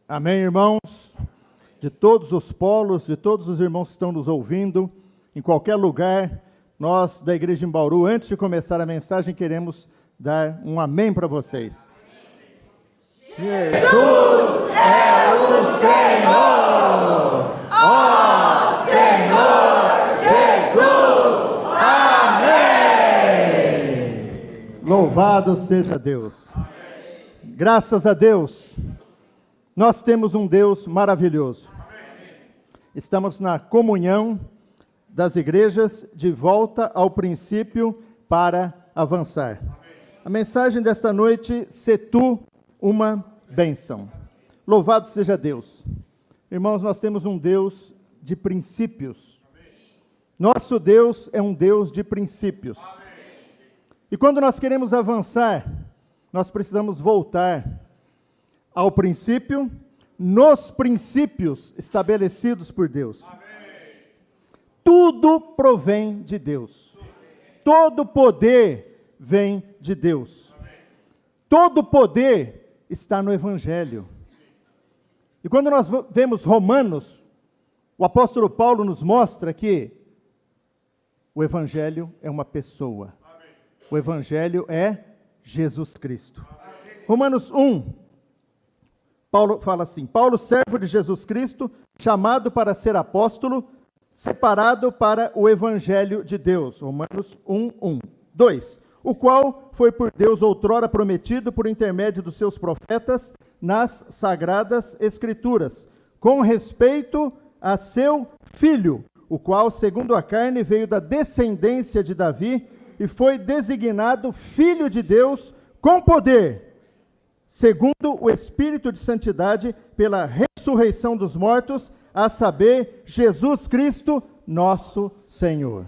Amém, irmãos? De todos os polos, de todos os irmãos que estão nos ouvindo, em qualquer lugar, nós da Igreja em Bauru, antes de começar a mensagem, queremos dar um amém para vocês. Jesus é o Senhor! Ó Senhor Jesus! Amém! Louvado seja Deus! Graças a Deus! Nós temos um Deus maravilhoso. Estamos na comunhão das igrejas, de volta ao princípio para avançar. A mensagem desta noite, se tu uma bênção. Louvado seja Deus. Irmãos, nós temos um Deus de princípios. Nosso Deus é um Deus de princípios. E quando nós queremos avançar, nós precisamos voltar ao princípio, nos princípios estabelecidos por Deus. Tudo provém de Deus. Todo poder vem de Deus. Todo poder está no Evangelho. E quando nós vemos Romanos, o apóstolo Paulo nos mostra que o Evangelho é uma pessoa. O Evangelho é Jesus Cristo. Romanos 1, Paulo fala assim: Paulo, servo de Jesus Cristo, chamado para ser apóstolo, separado para o Evangelho de Deus. Romanos 1:1. 2. O qual foi por Deus outrora prometido por intermédio dos seus profetas nas sagradas Escrituras, com respeito a seu Filho, o qual, segundo a carne, veio da descendência de Davi e foi designado Filho de Deus com poder, segundo o Espírito de Santidade, pela ressurreição dos mortos, a saber, Jesus Cristo, nosso Senhor.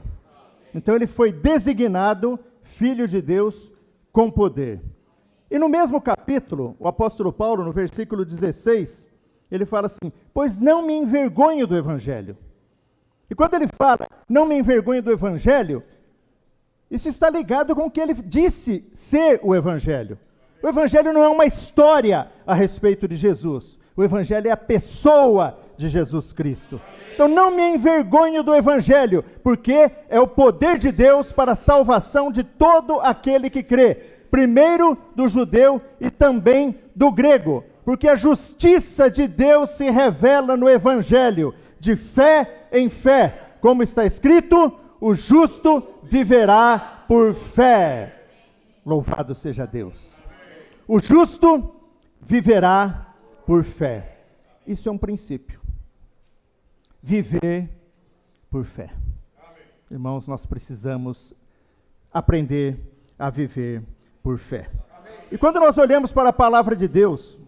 Então ele foi designado Filho de Deus com poder. E no mesmo capítulo, o apóstolo Paulo, no versículo 16, ele fala assim: pois não me envergonho do Evangelho. E quando ele fala, não me envergonho do Evangelho, isso está ligado com o que ele disse ser o Evangelho. O Evangelho não é uma história a respeito de Jesus. O Evangelho é a pessoa de Jesus Cristo. Então não me envergonho do Evangelho, porque é o poder de Deus para a salvação de todo aquele que crê. Primeiro do judeu e também do grego. Porque a justiça de Deus se revela no Evangelho, de fé em fé. Como está escrito, o justo viverá por fé. Louvado seja Deus. O justo viverá por fé. Isso é um princípio. Viver por fé. Amém. Irmãos, nós precisamos aprender a viver por fé. Amém. E quando nós olhamos para a palavra de Deus,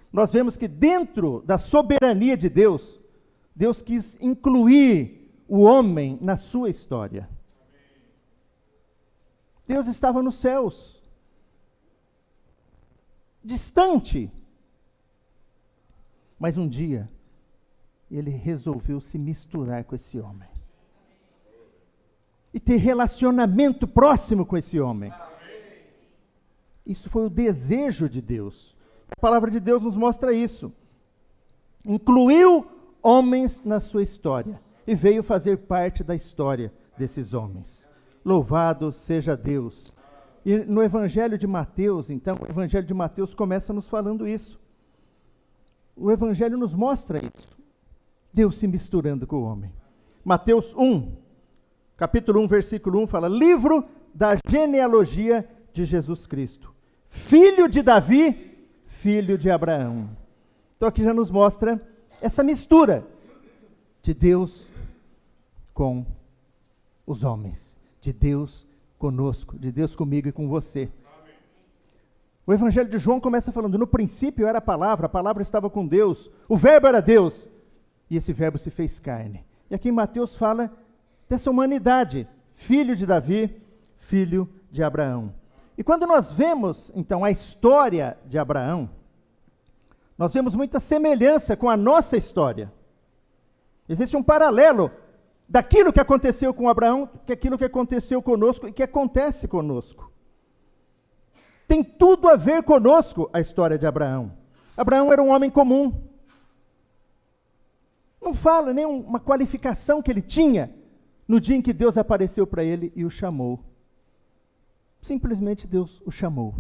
nós vemos que dentro da soberania de Deus, Deus quis incluir o homem na sua história. Deus estava nos céus, distante, mas um dia ele resolveu se misturar com esse homem e ter relacionamento próximo com esse homem. Isso foi o desejo de Deus. A palavra de Deus nos mostra isso. Incluiu homens na sua história e veio fazer parte da história desses homens. Louvado seja Deus. E no Evangelho de Mateus, então, o Evangelho de Mateus começa nos falando isso. O Evangelho nos mostra isso. Deus se misturando com o homem. Mateus 1, capítulo 1, versículo 1, fala: livro da genealogia de Jesus Cristo, filho de Davi, filho de Abraão. Então aqui já nos mostra essa mistura de Deus com os homens, de Deus conosco, de Deus comigo e com você. Amém. O Evangelho de João começa falando: no princípio era a palavra estava com Deus, o verbo era Deus, e esse verbo se fez carne. E aqui em Mateus fala dessa humanidade, filho de Davi, filho de Abraão. E quando nós vemos, então, a história de Abraão, nós vemos muita semelhança com a nossa história. Existe um paralelo daquilo que aconteceu com Abraão, que aquilo que aconteceu conosco e que acontece conosco. Tem tudo a ver conosco a história de Abraão. Abraão era um homem comum. Não fala nem uma qualificação que ele tinha no dia em que Deus apareceu para ele e o chamou. Simplesmente Deus o chamou.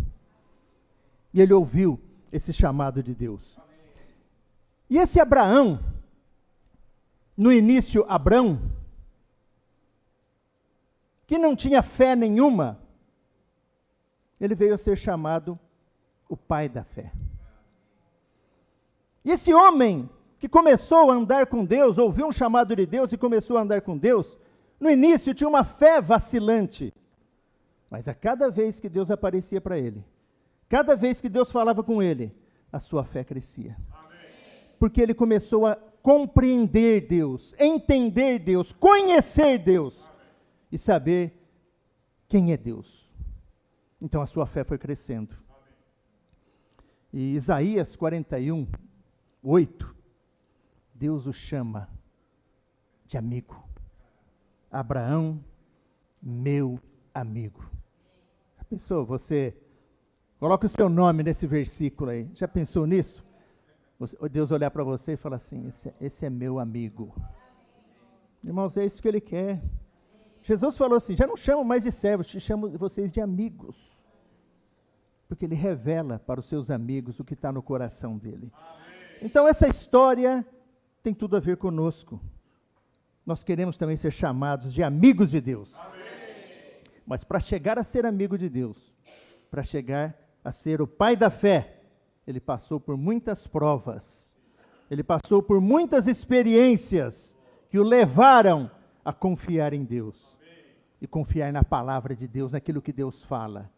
E ele ouviu esse chamado de Deus. E esse Abraão, no início Abrão, que não tinha fé nenhuma, ele veio a ser chamado o pai da fé. E esse homem que começou a andar com Deus, ouviu um chamado de Deus e começou a andar com Deus, no início tinha uma fé vacilante, mas a cada vez que Deus aparecia para ele, cada vez que Deus falava com ele, a sua fé crescia. Amém. Porque ele começou a compreender Deus, entender Deus, conhecer Deus. Amém. E saber quem é Deus. Então a sua fé foi crescendo. Amém. E Isaías 41, 8, Deus o chama de amigo. Abraão, meu amigo. Já pensou, você coloca o seu nome nesse versículo aí, já pensou nisso? Deus olhar para você e falar assim, esse é meu amigo. Irmãos, é isso que ele quer. Jesus falou assim, já não chamo mais de servos, te chamo vocês de amigos. Porque ele revela para os seus amigos o que está no coração dele. Então essa história tem tudo a ver conosco. Nós queremos também ser chamados de amigos de Deus. Amém. Mas para chegar a ser amigo de Deus, para chegar a ser o pai da fé, ele passou por muitas provas, ele passou por muitas experiências que o levaram a confiar em Deus. E confiar na palavra de Deus, naquilo que Deus fala.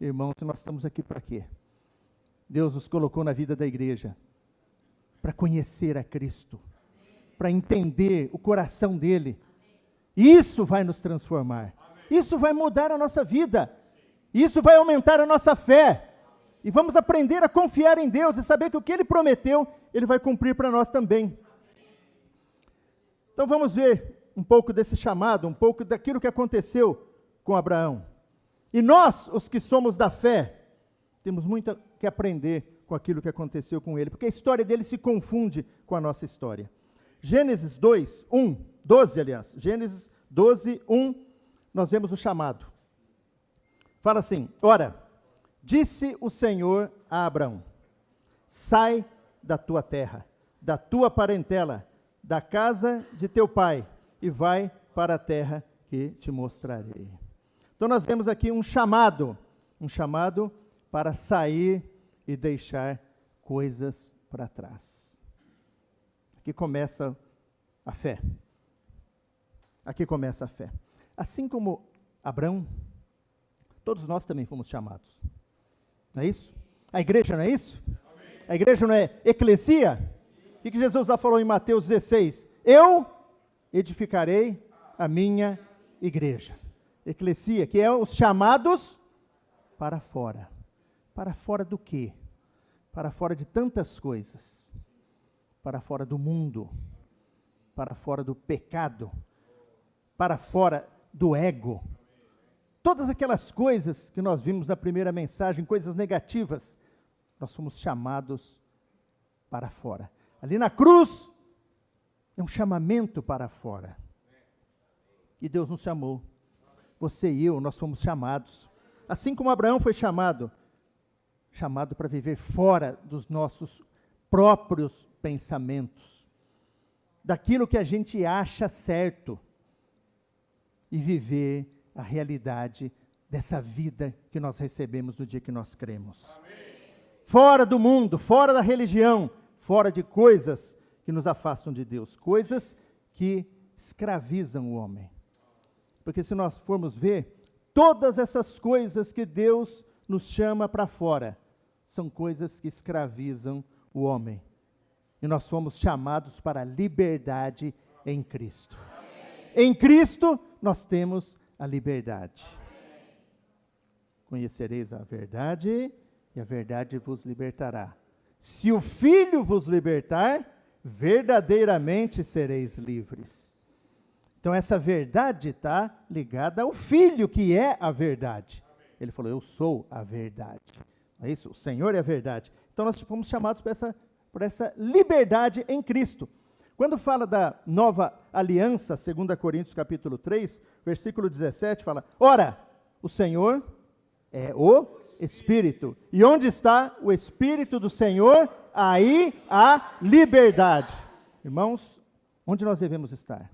Irmãos, nós estamos aqui para quê? Deus nos colocou na vida da igreja para conhecer a Cristo, para entender o coração dele. Isso vai nos transformar. Isso vai mudar a nossa vida. Isso vai aumentar a nossa fé. E vamos aprender a confiar em Deus e saber que o que ele prometeu, ele vai cumprir para nós também. Então vamos ver um pouco desse chamado, um pouco daquilo que aconteceu com Abraão. E nós, os que somos da fé, temos muito que aprender com aquilo que aconteceu com ele, porque a história dele se confunde com a nossa história. Gênesis 12, Gênesis 12, 1, nós vemos o chamado. Fala assim, ora, disse o Senhor a Abrão, sai da tua terra, da tua parentela, da casa de teu pai, e vai para a terra que te mostrarei. Então nós vemos aqui um chamado para sair e deixar coisas para trás. Aqui começa a fé. Aqui começa a fé. Assim como Abrão, todos nós também fomos chamados. Não é isso? A igreja não é isso? Amém. A igreja não é eclesia? O que Jesus já falou em Mateus 16? Eu edificarei a minha igreja. Eclesia, que é os chamados para fora. Para fora do quê? Para fora de tantas coisas. Para fora do mundo. Para fora do pecado. Para fora do ego. Todas aquelas coisas que nós vimos na primeira mensagem, coisas negativas, nós somos chamados para fora. Ali na cruz, é um chamamento para fora. E Deus nos chamou. Você e eu, nós fomos chamados. Assim como Abraão foi chamado para viver fora dos nossos próprios pensamentos, daquilo que a gente acha certo, e viver a realidade dessa vida que nós recebemos no dia que nós cremos. Amém. Fora do mundo, fora da religião, fora de coisas que nos afastam de Deus, coisas que escravizam o homem. Porque se nós formos ver, todas essas coisas que Deus nos chama para fora, são coisas que escravizam o homem. E nós fomos chamados para a liberdade em Cristo. Amém. Em Cristo, nós temos a liberdade. Amém. Conhecereis a verdade, e a verdade vos libertará. Se o Filho vos libertar, verdadeiramente sereis livres. Então essa verdade está ligada ao Filho, que é a verdade. Ele falou, eu sou a verdade. É isso? O Senhor é a verdade. Então nós fomos chamados por essa liberdade em Cristo. Quando fala da nova aliança, 2 Coríntios capítulo 3, versículo 17, fala: ora, o Senhor é o Espírito. E onde está o Espírito do Senhor, aí há liberdade. Irmãos, onde nós devemos estar?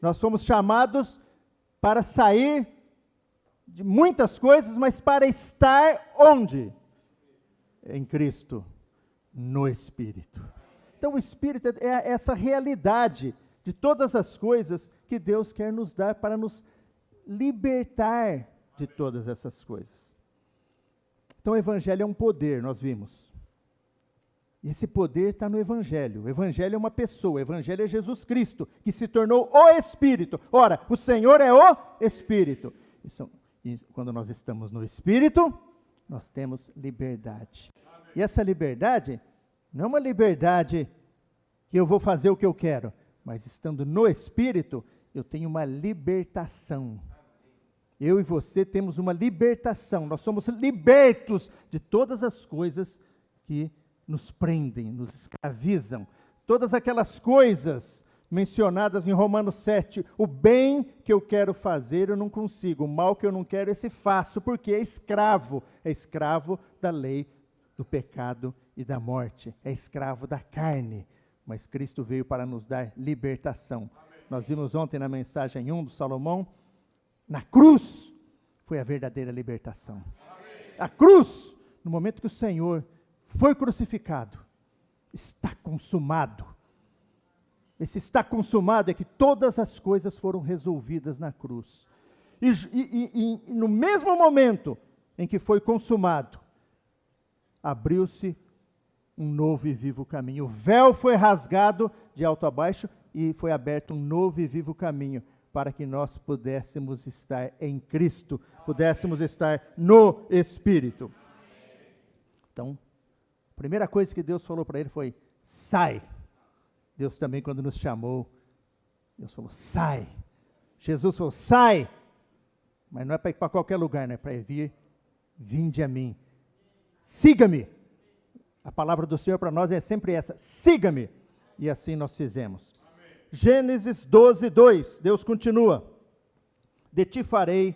Nós fomos chamados para sair de muitas coisas, mas para estar onde? Em Cristo, no Espírito. Então o Espírito é essa realidade de todas as coisas que Deus quer nos dar para nos libertar de todas essas coisas. Então o Evangelho é um poder, nós vimos. E esse poder está no Evangelho. O Evangelho é uma pessoa, o Evangelho é Jesus Cristo, que se tornou o Espírito. Ora, o Senhor é o Espírito. E quando nós estamos no Espírito, nós temos liberdade. E essa liberdade não é uma liberdade que eu vou fazer o que eu quero, mas estando no Espírito, eu tenho uma libertação. Eu e você temos uma libertação, nós somos libertos de todas as coisas que nos prendem, nos escravizam. Todas aquelas coisas mencionadas em Romanos 7, o bem que eu quero fazer eu não consigo, o mal que eu não quero esse faço, porque é escravo da lei, do pecado e da morte, é escravo da carne, mas Cristo veio para nos dar libertação. Amém. Nós vimos ontem na mensagem 1 do Salomão, na cruz foi a verdadeira libertação. Amém. A cruz, no momento que o Senhor foi crucificado, está consumado. Esse está consumado é que todas as coisas foram resolvidas na cruz. E no mesmo momento em que foi consumado, abriu-se um novo e vivo caminho. O véu foi rasgado de alto a baixo e foi aberto um novo e vivo caminho para que nós pudéssemos estar em Cristo, pudéssemos estar no Espírito. Então, a primeira coisa que Deus falou para ele foi: sai. Deus também, quando nos chamou, Deus falou: sai. Jesus falou: sai. Mas não é para ir para qualquer lugar, não é para vir, vinde a mim. Siga-me. A palavra do Senhor para nós é sempre essa: siga-me. E assim nós fizemos. Amém. Gênesis 12, 2, Deus continua: de ti farei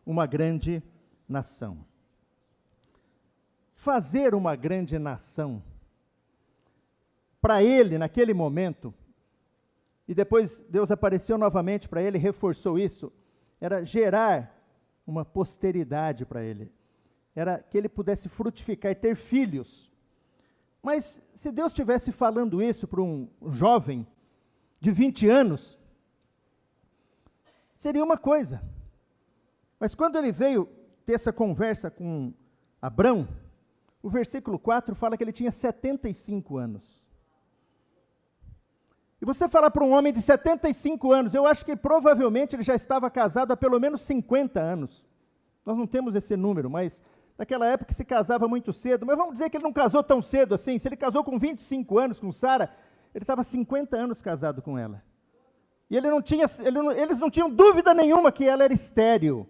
uma grande nação. Fazer uma grande nação, para ele, naquele momento, e depois Deus apareceu novamente para ele, reforçou isso, era gerar uma posteridade para ele. Era que ele pudesse frutificar, ter filhos. Mas se Deus estivesse falando isso para um jovem de 20 anos, seria uma coisa. Mas quando ele veio ter essa conversa com Abrão, o versículo 4 fala que ele tinha 75 anos. E você falar para um homem de 75 anos, eu acho que provavelmente ele já estava casado há pelo menos 50 anos. Nós não temos esse número, mas naquela época se casava muito cedo. Mas vamos dizer que ele não casou tão cedo assim. Se ele casou com 25 anos com Sara, ele estava 50 anos casado com ela. E eles não tinham dúvida nenhuma que ela era estéril.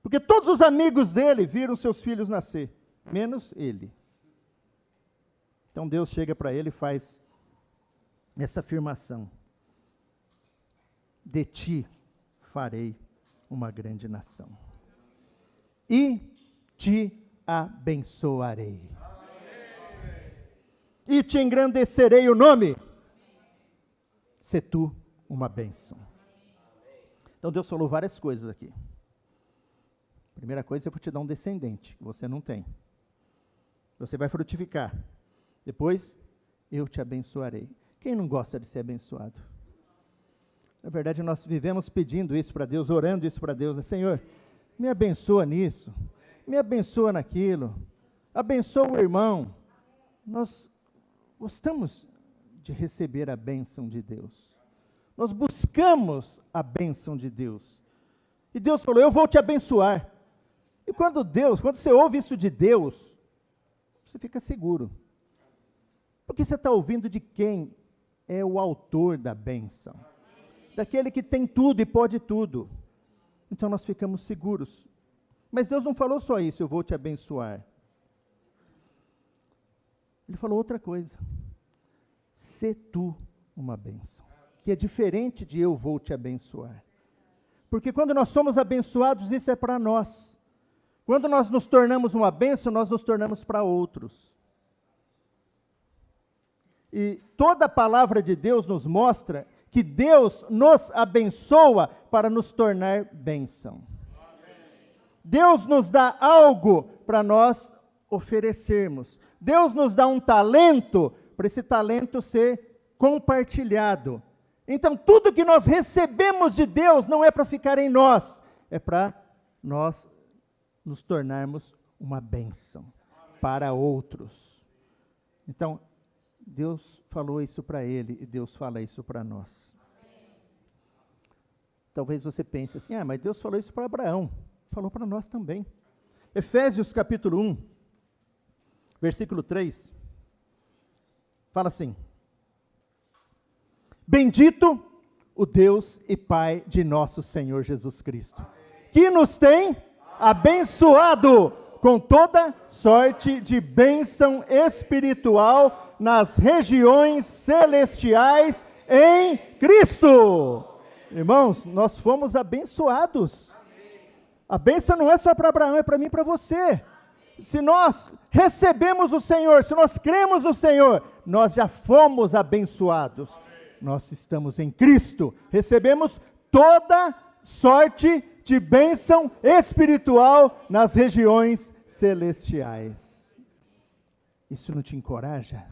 Porque todos os amigos dele viram seus filhos nascer, menos ele. Então Deus chega para ele e faz essa afirmação: de ti farei uma grande nação, e te abençoarei, e te engrandecerei o nome, se tu uma bênção. Então Deus falou várias coisas aqui. Primeira coisa, eu vou te dar um descendente, que você não tem. Você vai frutificar. Depois, eu te abençoarei. Quem não gosta de ser abençoado? Na verdade, nós vivemos pedindo isso para Deus, orando isso para Deus. Senhor, me abençoa nisso, me abençoa naquilo, abençoa o irmão. Nós gostamos de receber a bênção de Deus. Nós buscamos a bênção de Deus. E Deus falou: eu vou te abençoar. E quando você ouve isso de Deus, você fica seguro. Porque você está ouvindo de quem é o autor da bênção. Daquele que tem tudo e pode tudo. Então nós ficamos seguros. Mas Deus não falou só isso, eu vou te abençoar. Ele falou outra coisa. Sê tu uma bênção. Que é diferente de eu vou te abençoar. Porque quando nós somos abençoados, isso é para nós. Quando nós nos tornamos uma bênção, nós nos tornamos para outros. E toda a palavra de Deus nos mostra que Deus nos abençoa para nos tornar bênção. Deus nos dá algo para nós oferecermos. Deus nos dá um talento para esse talento ser compartilhado. Então, tudo que nós recebemos de Deus não é para ficar em nós, é para nós nos tornarmos uma bênção para outros. Então, Deus falou isso para ele e Deus fala isso para nós. Talvez você pense assim, mas Deus falou isso para Abraão, falou para nós também. Efésios capítulo 1, versículo 3, fala assim: bendito o Deus e Pai de nosso Senhor Jesus Cristo, que nos tem abençoado com toda sorte de bênção espiritual nas regiões celestiais em Cristo. Irmãos, nós fomos abençoados. A bênção não é só para Abraão, é para mim e para você. Se nós recebemos o Senhor, se nós cremos no Senhor, nós já fomos abençoados. Nós estamos em Cristo, recebemos toda sorte de bênção espiritual nas regiões celestiais. Isso não te encoraja?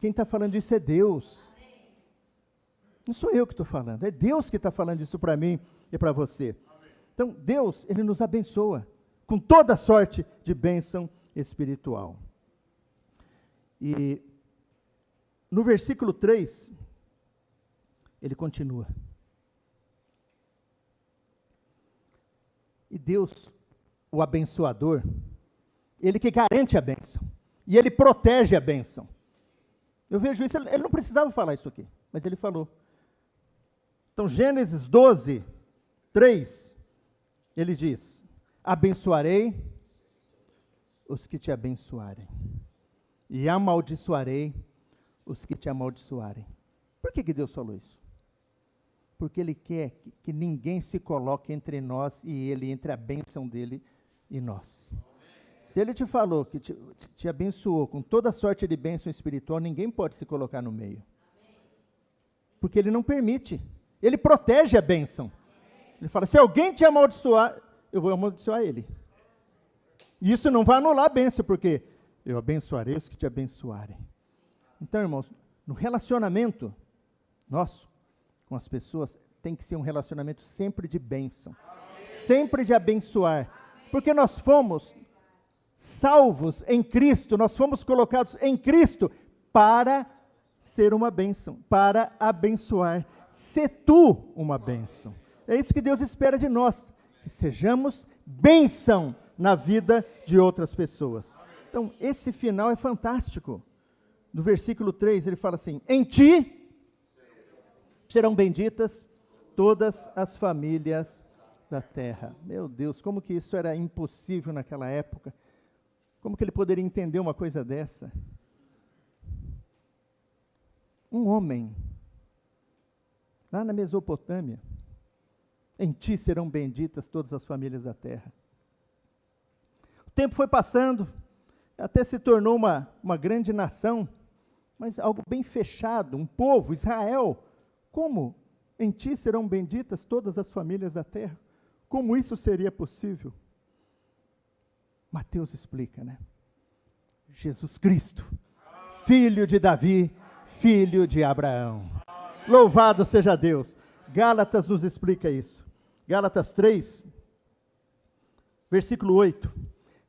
Quem está falando isso é Deus. Não sou eu que estou falando, é Deus que está falando isso para mim e para você. Então, Deus, Ele nos abençoa com toda sorte de bênção espiritual. E no versículo 3, ele continua. E Deus, o abençoador, ele que garante a bênção, e ele protege a bênção. Eu vejo isso, ele não precisava falar isso aqui, mas ele falou. Então, Gênesis 12, 3, ele diz: abençoarei os que te abençoarem, e amaldiçoarei os que te amaldiçoarem. Por que Deus falou isso? Porque Ele quer que ninguém se coloque entre nós e Ele, entre a bênção dEle e nós. Se Ele te falou que te abençoou com toda sorte de bênção espiritual, ninguém pode se colocar no meio. Porque Ele não permite. Ele protege a bênção. Ele fala, se alguém te amaldiçoar, eu vou amaldiçoar ele. E isso não vai anular a bênção, porque eu abençoarei os que te abençoarem. Então, irmãos, no relacionamento nosso com as pessoas, tem que ser um relacionamento sempre de bênção. Sempre de abençoar. Porque nós fomos salvos em Cristo, nós fomos colocados em Cristo para ser uma bênção, para abençoar. Sê tu uma bênção. É isso que Deus espera de nós, que sejamos bênção na vida de outras pessoas. Então, esse final é fantástico. No versículo 3, ele fala assim: em ti serão benditas todas as famílias da terra. Meu Deus, como que isso era impossível naquela época? Como que ele poderia entender uma coisa dessa? Um homem, lá na Mesopotâmia, em ti serão benditas todas as famílias da terra. O tempo foi passando, até se tornou uma grande nação, mas algo bem fechado, um povo, Israel. Como em ti serão benditas todas as famílias da terra? Como isso seria possível? Mateus explica, né? Jesus Cristo, filho de Davi, filho de Abraão. Louvado seja Deus. Gálatas nos explica isso. Gálatas 3, versículo 8,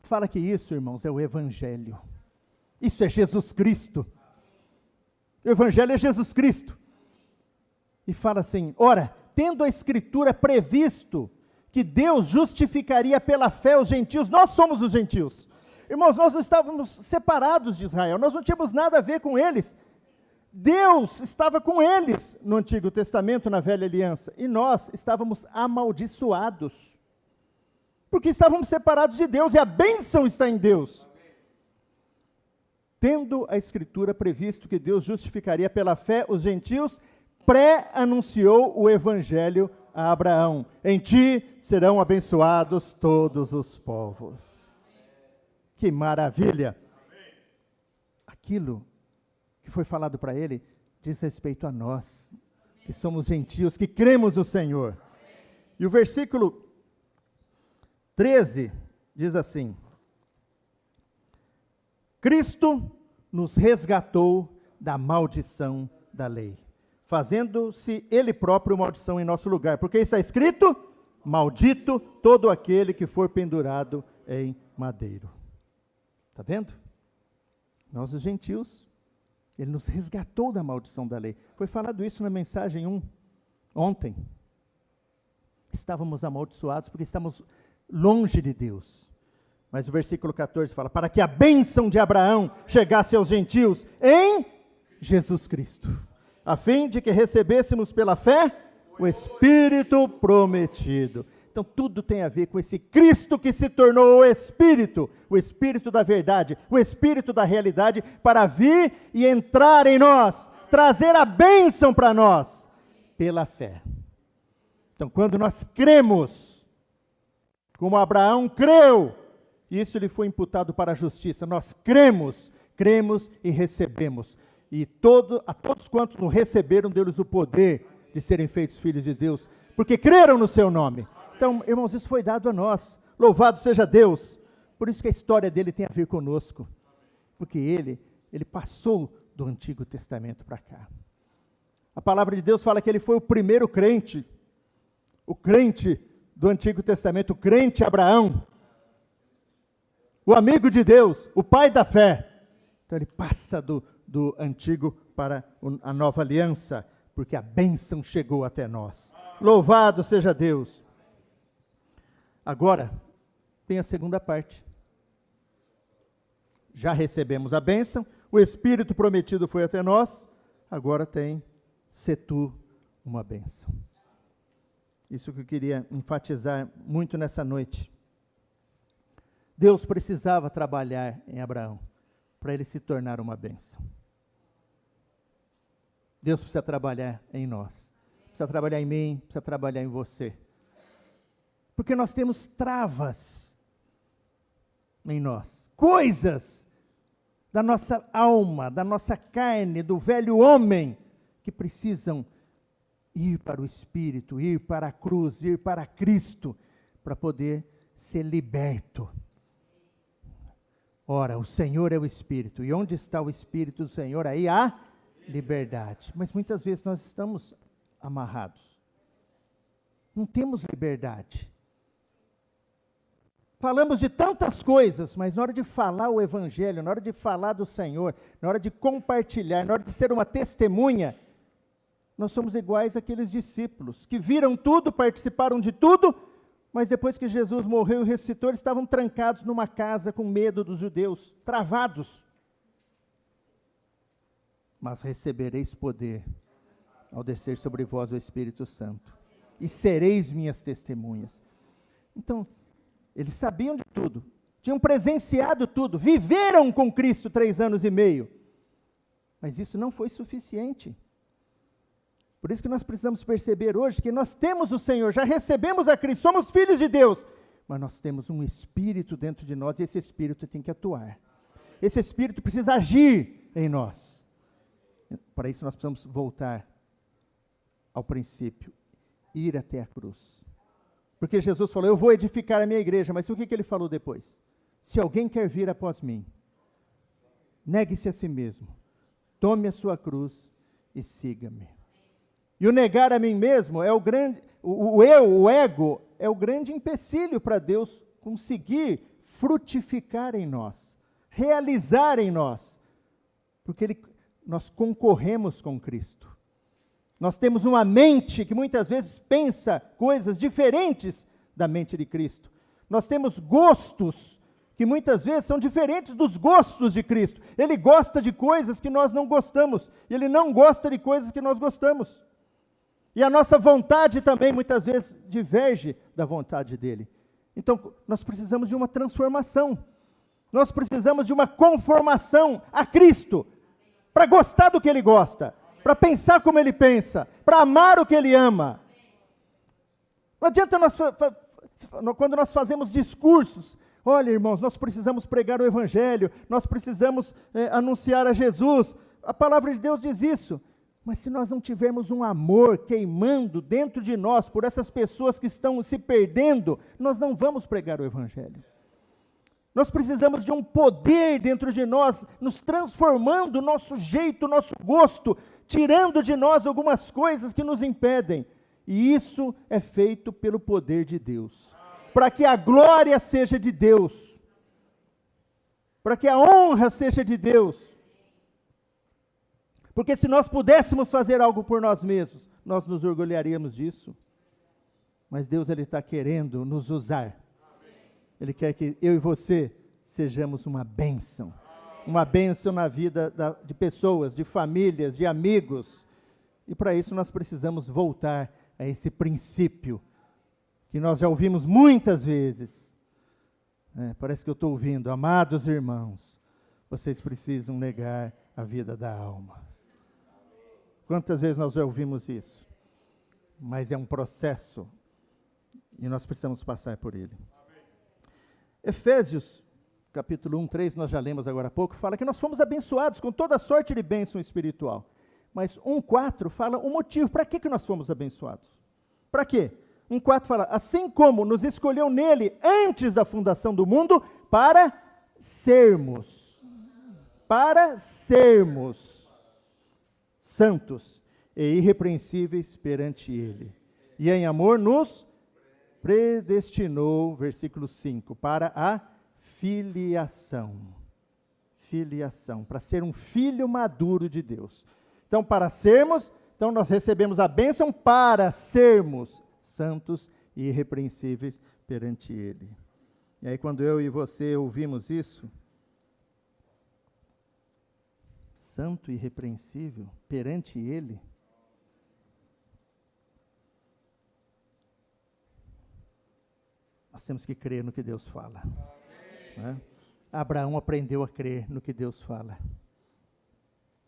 fala que isso, irmãos, é o Evangelho. Isso é Jesus Cristo. O Evangelho é Jesus Cristo. E fala assim, ora, tendo a Escritura previsto que Deus justificaria pela fé os gentios, nós somos os gentios. Irmãos, nós não estávamos separados de Israel, nós não tínhamos nada a ver com eles. Deus estava com eles no Antigo Testamento, na Velha Aliança, e nós estávamos amaldiçoados. Porque estávamos separados de Deus, e a bênção está em Deus. Tendo a Escritura previsto que Deus justificaria pela fé os gentios, pré-anunciou o Evangelho a Abraão: em ti serão abençoados todos os povos. Que maravilha! Aquilo que foi falado para ele diz respeito a nós, que somos gentios, que cremos no Senhor. E o versículo 13 diz assim: Cristo nos resgatou da maldição da lei, fazendo-se Ele próprio maldição em nosso lugar. Porque está escrito: maldito todo aquele que for pendurado em madeiro. Está vendo? Nós, os gentios, Ele nos resgatou da maldição da lei. Foi falado isso na mensagem 1, ontem. Estávamos amaldiçoados porque estávamos longe de Deus. Mas o versículo 14 fala: para que a bênção de Abraão chegasse aos gentios em Jesus Cristo, a fim de que recebêssemos pela fé o Espírito prometido. Então tudo tem a ver com esse Cristo que se tornou o Espírito da verdade, o Espírito da realidade, para vir e entrar em nós, trazer a bênção para nós, pela fé. Então quando nós cremos, como Abraão creu, isso lhe foi imputado para a justiça. Nós cremos e recebemos. E a todos quantos o receberam, deu-lhes o poder de serem feitos filhos de Deus, porque creram no seu nome. Então, irmãos, isso foi dado a nós. Louvado seja Deus. Por isso que a história dele tem a ver conosco. Porque ele passou do Antigo Testamento para cá. A palavra de Deus fala que ele foi o primeiro crente. O crente do Antigo Testamento, o crente Abraão. O amigo de Deus, o pai da fé. Então ele passa do antigo para a nova aliança, porque a bênção chegou até nós. Louvado seja Deus. Agora, tem a segunda parte. Já recebemos a bênção, o Espírito prometido foi até nós, agora tem se tu uma bênção. Isso que eu queria enfatizar muito nessa noite. Deus precisava trabalhar em Abraão para ele se tornar uma bênção. Deus precisa trabalhar em nós, precisa trabalhar em mim, precisa trabalhar em você. Porque nós temos travas em nós, coisas da nossa alma, da nossa carne, do velho homem, que precisam ir para o Espírito, ir para a cruz, ir para Cristo, para poder ser liberto. Ora, o Senhor é o Espírito, e onde está o Espírito do Senhor, aí há liberdade. Mas muitas vezes nós estamos amarrados, não temos liberdade. Falamos de tantas coisas, mas na hora de falar o Evangelho, na hora de falar do Senhor, na hora de compartilhar, na hora de ser uma testemunha, nós somos iguais àqueles discípulos que viram tudo, participaram de tudo, mas depois que Jesus morreu e ressuscitou, eles estavam trancados numa casa com medo dos judeus, travados. Mas recebereis poder ao descer sobre vós o Espírito Santo, e sereis minhas testemunhas. Então, eles sabiam de tudo, tinham presenciado tudo, viveram com Cristo 3 anos e meio, mas isso não foi suficiente. Por isso que nós precisamos perceber hoje que nós temos o Senhor, já recebemos a Cristo, somos filhos de Deus, mas nós temos um Espírito dentro de nós, e esse Espírito tem que atuar. Esse Espírito precisa agir em nós. Para isso nós precisamos voltar ao princípio, ir até a cruz. Porque Jesus falou: eu vou edificar a minha igreja, mas o que ele falou depois? Se alguém quer vir após mim, negue-se a si mesmo, tome a sua cruz e siga-me. E o negar a mim mesmo é o grande, o ego, é o grande empecilho para Deus conseguir frutificar em nós, realizar em nós, porque nós concorremos com Cristo. Nós temos uma mente que muitas vezes pensa coisas diferentes da mente de Cristo. Nós temos gostos que muitas vezes são diferentes dos gostos de Cristo. Ele gosta de coisas que nós não gostamos, e Ele não gosta de coisas que nós gostamos. E a nossa vontade também muitas vezes diverge da vontade dEle. Então, nós precisamos de uma transformação. Nós precisamos de uma conformação a Cristo, para gostar do que Ele gosta, para pensar como Ele pensa, para amar o que Ele ama. Não adianta quando nós fazemos discursos, olha, irmãos, nós precisamos pregar o Evangelho, nós precisamos anunciar a Jesus. A palavra de Deus diz isso. Mas se nós não tivermos um amor queimando dentro de nós por essas pessoas que estão se perdendo, nós não vamos pregar o Evangelho. Nós precisamos de um poder dentro de nós, nos transformando o nosso jeito, o nosso gosto, tirando de nós algumas coisas que nos impedem. E isso é feito pelo poder de Deus. Para que a glória seja de Deus. Para que a honra seja de Deus. Porque se nós pudéssemos fazer algo por nós mesmos, nós nos orgulharíamos disso. Mas Deus, Ele está querendo nos usar. Ele quer que eu e você sejamos uma bênção. Uma bênção na vida de pessoas, de famílias, de amigos. E para isso nós precisamos voltar a esse princípio, que nós já ouvimos muitas vezes. Parece que eu estou ouvindo, amados irmãos, vocês precisam negar a vida da alma. Quantas vezes nós já ouvimos isso? Mas é um processo, e nós precisamos passar por ele. Efésios, capítulo 1, 3, nós já lemos agora há pouco, fala que nós fomos abençoados com toda sorte de bênção espiritual. Mas 1,4 fala o motivo, para que nós fomos abençoados? Para quê? 1,4 fala, assim como nos escolheu nele antes da fundação do mundo, para sermos santos e irrepreensíveis perante ele. E em amor nos predestinou, versículo 5, para a filiação. Filiação, para ser um filho maduro de Deus. Então, então nós recebemos a bênção para sermos santos e irrepreensíveis perante ele. E aí quando eu e você ouvimos isso, santo e irrepreensível perante ele, nós temos que crer no que Deus fala. Né? Abraão aprendeu a crer no que Deus fala.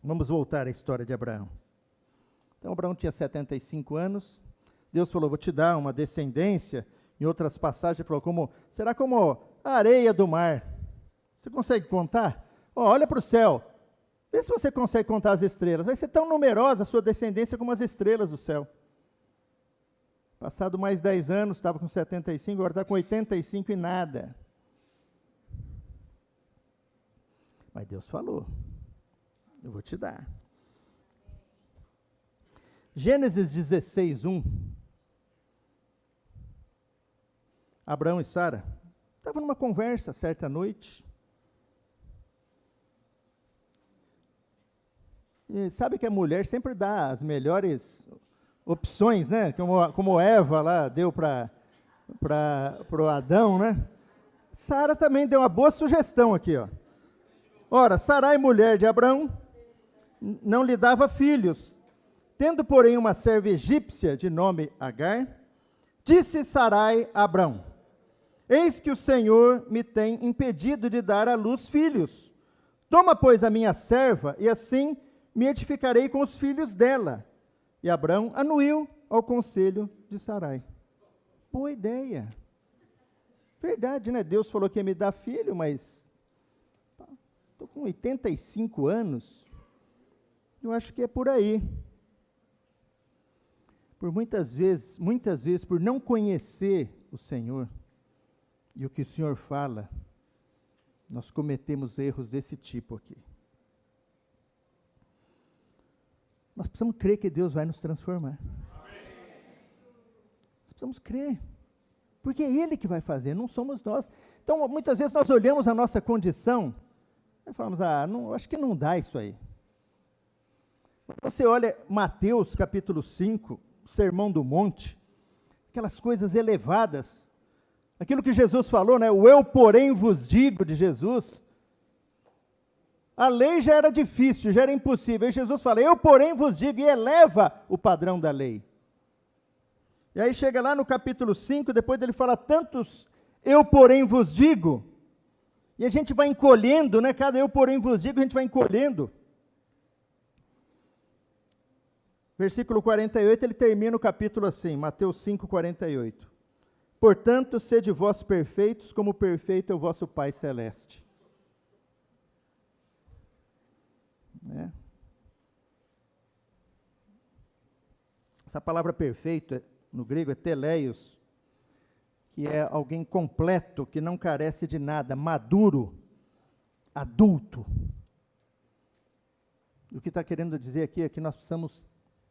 Vamos voltar à história de Abraão. Então, Abraão tinha 75 anos. Deus falou, vou te dar uma descendência. Em outras passagens, ele falou, será como a areia do mar. Você consegue contar? Olha para o céu. Vê se você consegue contar as estrelas. Vai ser tão numerosa a sua descendência como as estrelas do céu. Passado mais 10 anos, estava com 75, agora está com 85 e nada. Mas Deus falou, eu vou te dar. Gênesis 16, 1. Abraão e Sara estavam numa conversa certa noite. E sabe que a mulher sempre dá as melhores opções, né? Como Eva lá deu para o Adão, né? Sara também deu uma boa sugestão aqui, ó. Ora, Sarai, mulher de Abraão, não lhe dava filhos. Tendo, porém, uma serva egípcia de nome Agar, disse Sarai a Abraão, eis que o Senhor me tem impedido de dar à luz filhos. Toma, pois, a minha serva, e assim me edificarei com os filhos dela. E Abraão anuiu ao conselho de Sarai. Boa ideia. Verdade, né? Deus falou que ia me dar filho, mas estou com 85 anos. Eu acho que é por aí. Por muitas vezes, por não conhecer o Senhor e o que o Senhor fala, nós cometemos erros desse tipo aqui. Nós precisamos crer que Deus vai nos transformar. Nós precisamos crer. Porque é Ele que vai fazer, não somos nós. Então, muitas vezes nós olhamos a nossa condição e falamos, acho que não dá isso aí. Você olha Mateus capítulo 5, Sermão do Monte, aquelas coisas elevadas, aquilo que Jesus falou, né? O eu, porém, vos digo de Jesus. A lei já era difícil, já era impossível. E Jesus fala, eu, porém, vos digo, e eleva o padrão da lei. E aí chega lá no capítulo 5, depois dele falar tantos Eu, porém, vos digo. E a gente vai encolhendo, né? Cada eu, porém, vos digo, a gente vai encolhendo. Versículo 48, ele termina o capítulo assim, Mateus 5, 48. Portanto, sede vós perfeitos, como perfeito é o vosso Pai Celeste. Essa palavra perfeito, no grego, é teleios, que é alguém completo, que não carece de nada, maduro, adulto. O que está querendo dizer aqui é que nós precisamos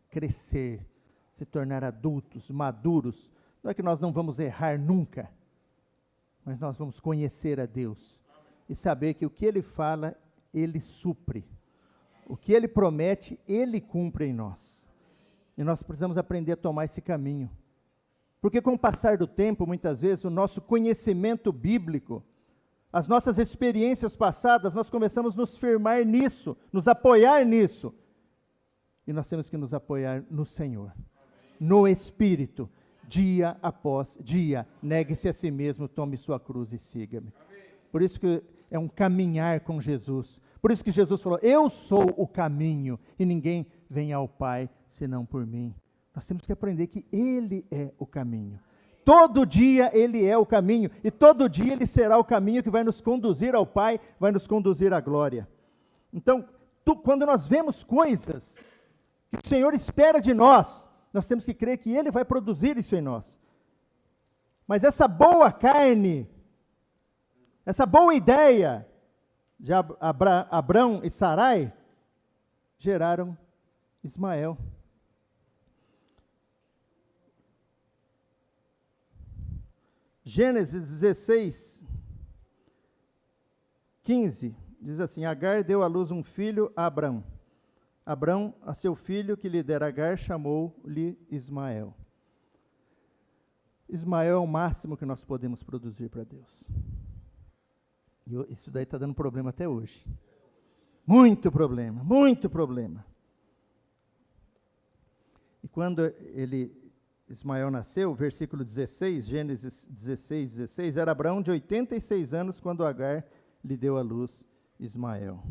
crescer, se tornar adultos, maduros. Não é que nós não vamos errar nunca, mas nós vamos conhecer a Deus e saber que o que Ele fala, Ele supre. O que Ele promete, Ele cumpre em nós. E nós precisamos aprender a tomar esse caminho. Porque com o passar do tempo, muitas vezes, o nosso conhecimento bíblico, as nossas experiências passadas, nós começamos a nos firmar nisso, nos apoiar nisso. E nós temos que nos apoiar no Senhor, no Espírito, dia após dia. Negue-se a si mesmo, tome sua cruz e siga-me. Por isso que é um caminhar com Jesus. Por isso que Jesus falou, eu sou o caminho, e ninguém vem ao Pai senão por mim. Nós temos que aprender que Ele é o caminho. Todo dia Ele é o caminho, e todo dia Ele será o caminho que vai nos conduzir ao Pai, vai nos conduzir à glória. Então, quando nós vemos coisas que o Senhor espera de nós, nós temos que crer que Ele vai produzir isso em nós. Mas essa boa carne, essa boa ideia de Abrão e Sarai, geraram Ismael. Gênesis 16, 15, diz assim, Agar deu à luz um filho a Abrão. Abrão, a seu filho que lhe dera Agar, chamou-lhe Ismael. Ismael é o máximo que nós podemos produzir para Deus. E isso daí está dando problema até hoje. Muito problema, muito problema. E quando Ismael nasceu, versículo 16, Gênesis 16, 16, era Abrão de 86 anos quando Agar lhe deu à luz Ismael.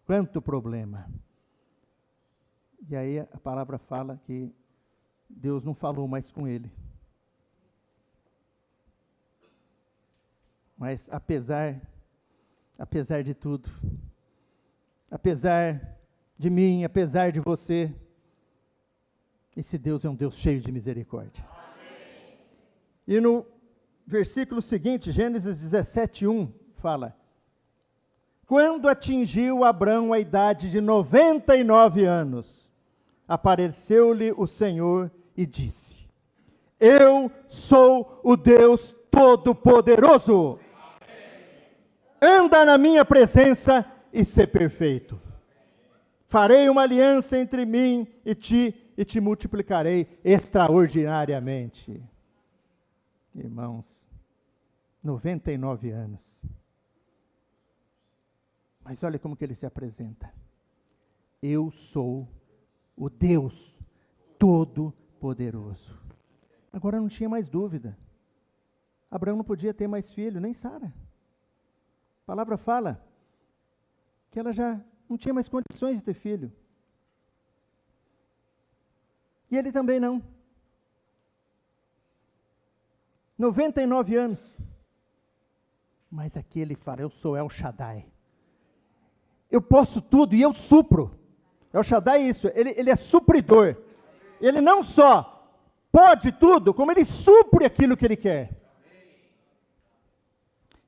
Quanto problema. E aí a palavra fala que Deus não falou mais com ele. Mas apesar de tudo, apesar de mim, apesar de você, esse Deus é um Deus cheio de misericórdia. Amém. E no versículo seguinte, Gênesis 17, 1, fala, quando atingiu Abrão a idade de 99 anos, apareceu-lhe o Senhor e disse, eu sou o Deus Todo-Poderoso, anda na minha presença e ser perfeito. Farei uma aliança entre mim e te multiplicarei extraordinariamente. Irmãos, 99 anos. Mas olha como que ele se apresenta. Eu sou o Deus Todo-Poderoso. Agora não tinha mais dúvida. Abraão não podia ter mais filho, nem Sara. A palavra fala que ela já não tinha mais condições de ter filho. E ele também não. 99 anos. Mas aqui ele fala, eu sou El Shaddai. Eu posso tudo e eu supro. El Shaddai é isso, ele é supridor. Ele não só pode tudo, como ele supre aquilo que ele quer.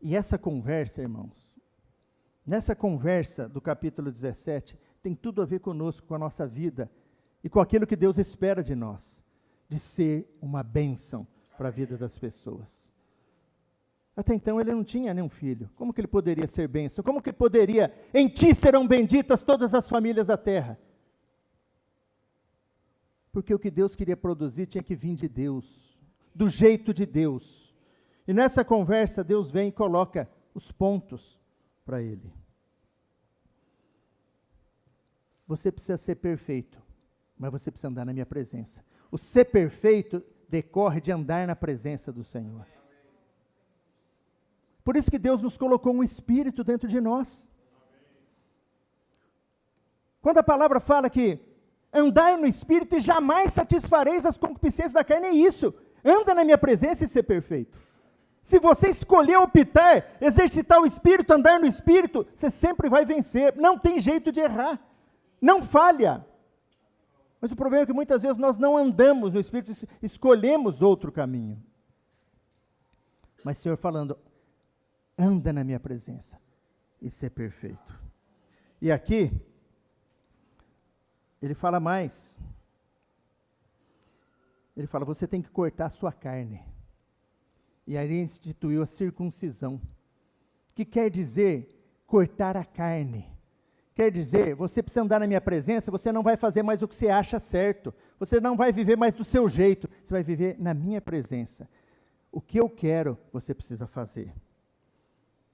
E essa conversa, irmãos, nessa conversa do capítulo 17, tem tudo a ver conosco, com a nossa vida, e com aquilo que Deus espera de nós, de ser uma bênção para a vida das pessoas. Até então ele não tinha nenhum filho, como que ele poderia ser bênção? Como que poderia, em ti serão benditas todas as famílias da terra? Porque o que Deus queria produzir tinha que vir de Deus, do jeito de Deus. E nessa conversa Deus vem e coloca os pontos para ele. Você precisa ser perfeito, mas você precisa andar na minha presença. O ser perfeito decorre de andar na presença do Senhor. Por isso que Deus nos colocou um espírito dentro de nós. Quando a palavra fala que andai no espírito e jamais satisfareis as concupiscências da carne, é isso. Anda na minha presença e ser perfeito. Se você escolher optar, exercitar o espírito, andar no espírito, você sempre vai vencer. Não tem jeito de errar. Não falha. Mas o problema é que muitas vezes nós não andamos no espírito, escolhemos outro caminho. Mas o Senhor falando, anda na minha presença e ser perfeito. E aqui, ele fala mais. Ele fala, você tem que cortar a sua carne. E aí ele instituiu a circuncisão, que quer dizer cortar a carne. Quer dizer, você precisa andar na minha presença, você não vai fazer mais o que você acha certo. Você não vai viver mais do seu jeito, você vai viver na minha presença. O que eu quero, você precisa fazer.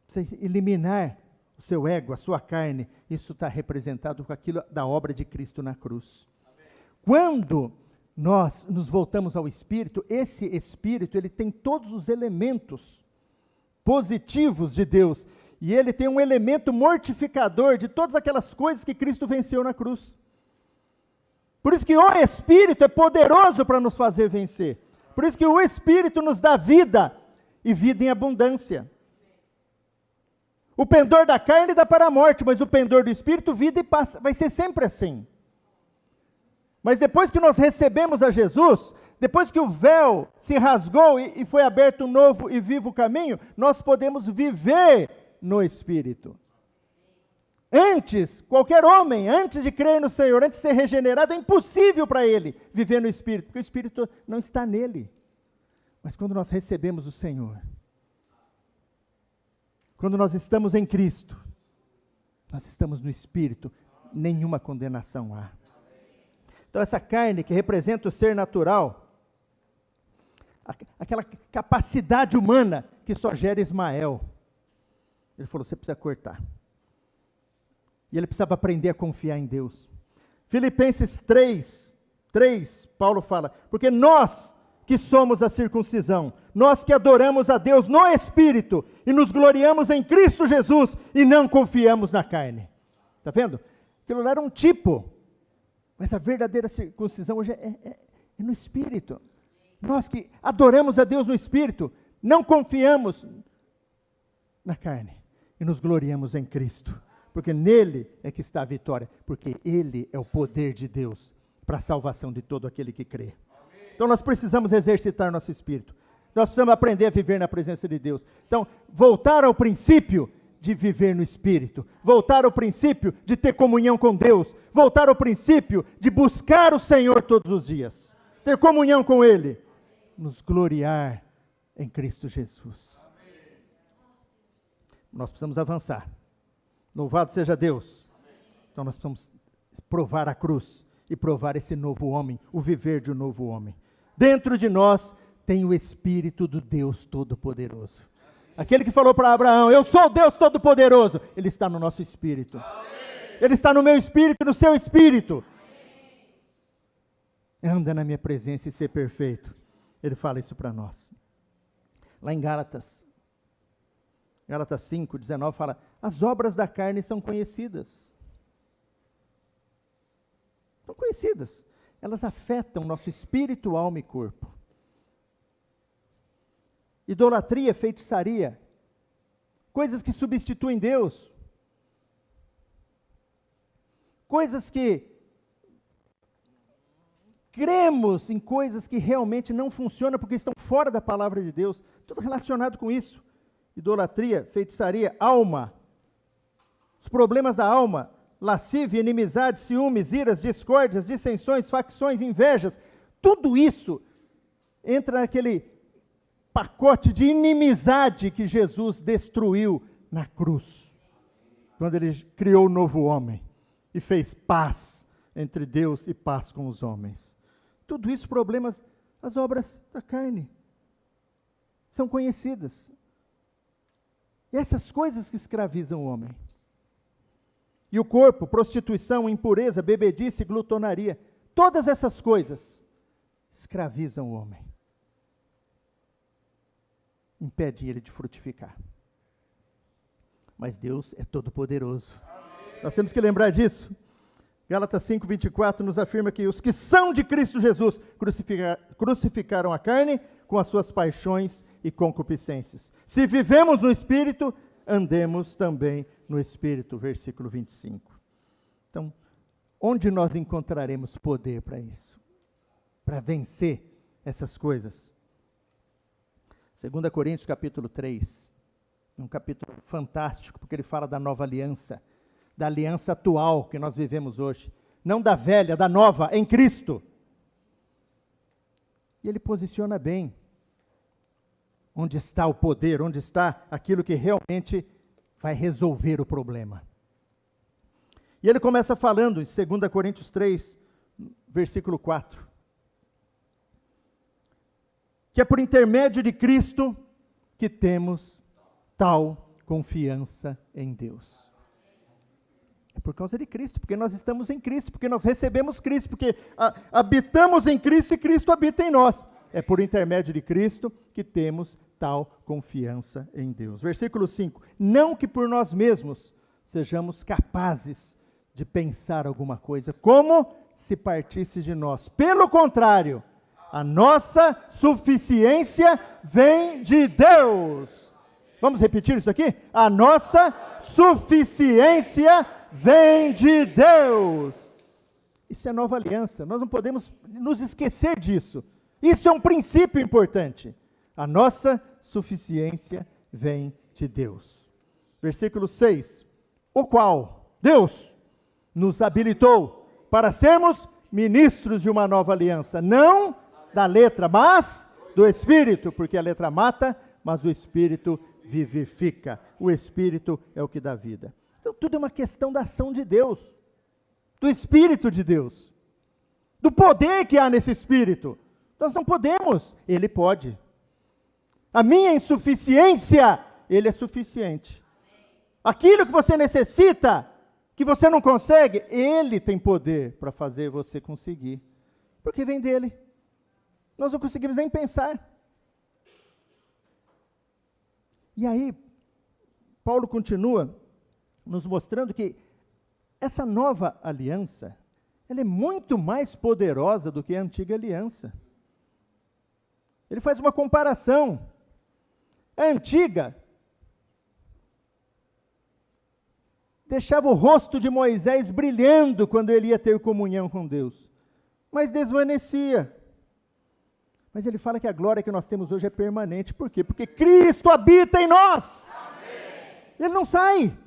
Precisa eliminar o seu ego, a sua carne. Isso está representado com aquilo da obra de Cristo na cruz. Amém. Quando nós nos voltamos ao Espírito, esse Espírito, ele tem todos os elementos positivos de Deus, e ele tem um elemento mortificador de todas aquelas coisas que Cristo venceu na cruz. Por isso que o Espírito é poderoso para nos fazer vencer. Por isso que o Espírito nos dá vida, e vida em abundância. O pendor da carne dá para a morte, mas o pendor do Espírito, vida e paz, vai ser sempre assim. Mas depois que nós recebemos a Jesus, depois que o véu se rasgou e foi aberto um novo e vivo caminho, nós podemos viver no Espírito. Antes, qualquer homem, antes de crer no Senhor, antes de ser regenerado, é impossível para ele viver no Espírito, porque o Espírito não está nele. Mas quando nós recebemos o Senhor, quando nós estamos em Cristo, nós estamos no Espírito, nenhuma condenação há. Então essa carne que representa o ser natural, aquela capacidade humana que só gera Ismael, ele falou, você precisa cortar. E ele precisava aprender a confiar em Deus. Filipenses 3, Paulo fala, porque nós que somos a circuncisão, nós que adoramos a Deus no Espírito, e nos gloriamos em Cristo Jesus, e não confiamos na carne. Está vendo? Aquilo lá era um tipo, mas a verdadeira circuncisão hoje é no Espírito. Nós que adoramos a Deus no Espírito, não confiamos na carne, e nos gloriamos em Cristo, porque nele é que está a vitória, porque ele é o poder de Deus, para a salvação de todo aquele que crê. Então nós precisamos exercitar nosso espírito, nós precisamos aprender a viver na presença de Deus. Então, voltar ao princípio de viver no Espírito, voltar ao princípio de ter comunhão com Deus, voltar ao princípio de buscar o Senhor todos os dias, ter comunhão com Ele, nos gloriar em Cristo Jesus. Nós precisamos avançar. Louvado seja Deus. Então nós precisamos provar a cruz e provar esse novo homem, o viver de um novo homem. Dentro de nós tem o Espírito do Deus Todo-Poderoso. Aquele que falou para Abraão, eu sou o Deus Todo-Poderoso, ele está no nosso espírito. Ele está no meu espírito, no seu espírito. Anda na minha presença e ser perfeito. Ele fala isso para nós. Lá em Gálatas 5, 19 fala, as obras da carne são conhecidas. São conhecidas. Elas afetam nosso espírito, alma e corpo. Idolatria, feitiçaria, coisas que substituem Deus, coisas que cremos em coisas que realmente não funcionam porque estão fora da palavra de Deus, tudo relacionado com isso. Idolatria, feitiçaria, alma, os problemas da alma, lascívia, inimizade, ciúmes, iras, discórdias, dissensões, facções, invejas, tudo isso entra naquele pacote de inimizade que Jesus destruiu na cruz, quando ele criou o novo homem e fez paz entre Deus e paz com os homens. Tudo isso, problemas, as obras da carne, são conhecidas. E essas coisas que escravizam o homem. E o corpo, prostituição, impureza, bebedice, glutonaria, todas essas coisas escravizam o homem. Impedem ele de frutificar. mas Deus é todo-poderoso. Nós temos que lembrar disso. Gálatas 5:24 nos afirma que os que são de Cristo Jesus crucificaram a carne com as suas paixões e concupiscências. Se vivemos no Espírito, andemos também no Espírito. Versículo 25. Então, onde nós encontraremos poder para isso? Para vencer essas coisas? 2 Coríntios capítulo 3, um capítulo fantástico, porque ele fala da nova aliança, da aliança atual que nós vivemos hoje, não da velha, da nova, em Cristo. E ele posiciona bem onde está o poder, onde está aquilo que realmente vai resolver o problema. E ele começa falando em 2 Coríntios 3, versículo 4, que é por intermédio de Cristo que temos tal confiança em Deus. É por causa de Cristo, porque nós estamos em Cristo, porque nós recebemos Cristo, porque habitamos em Cristo e Cristo habita em nós. É por intermédio de Cristo que temos tal confiança em Deus. Versículo 5. Não que por nós mesmos sejamos capazes de pensar alguma coisa, como se partisse de nós. Pelo contrário, a nossa suficiência vem de Deus. Vamos repetir isso aqui? A nossa suficiência vem de Deus. Isso é nova aliança, nós não podemos nos esquecer disso. Isso é um princípio importante. A nossa suficiência vem de Deus. Versículo 6. O qual Deus nos habilitou para sermos ministros de uma nova aliança, não da letra, mas do Espírito, porque a letra mata, mas o Espírito vivifica. O Espírito é o que dá vida. Então tudo é uma questão da ação de Deus, do Espírito de Deus, do poder que há nesse Espírito. Nós não podemos, Ele pode. A minha insuficiência, Ele é suficiente. Aquilo que você necessita, que você não consegue, Ele tem poder para fazer você conseguir, porque vem dEle. Nós não conseguimos nem pensar. E aí, Paulo continua nos mostrando que essa nova aliança, ela é muito mais poderosa do que a antiga aliança. Ele faz uma comparação. A antiga deixava o rosto de Moisés brilhando quando ele ia ter comunhão com Deus, mas desvanecia. Mas ele fala que a glória que nós temos hoje é permanente. Por quê? Porque Cristo habita em nós. Amém. Ele não sai.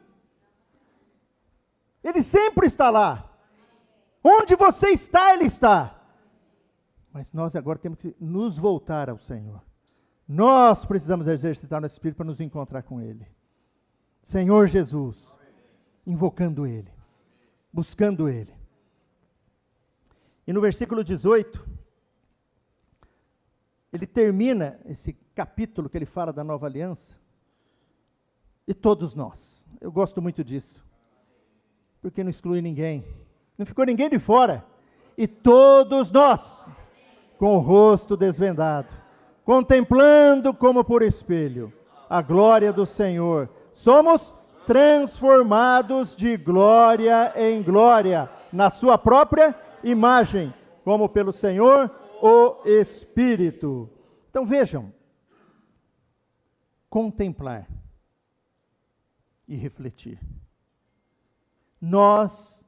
Ele sempre está lá. Onde você está, Ele está. Mas nós agora temos que nos voltar ao Senhor. Nós precisamos exercitar nosso Espírito para nos encontrar com Ele. Senhor Jesus, invocando Ele, buscando Ele. E no versículo 18... ele termina esse capítulo que ele fala da nova aliança, e todos nós, eu gosto muito disso, porque não exclui ninguém, não ficou ninguém de fora, e todos nós, com o rosto desvendado, contemplando como por espelho, a glória do Senhor, somos transformados de glória em glória, na sua própria imagem, como pelo Senhor, o Espírito. Então vejam, contemplar e refletir. Nós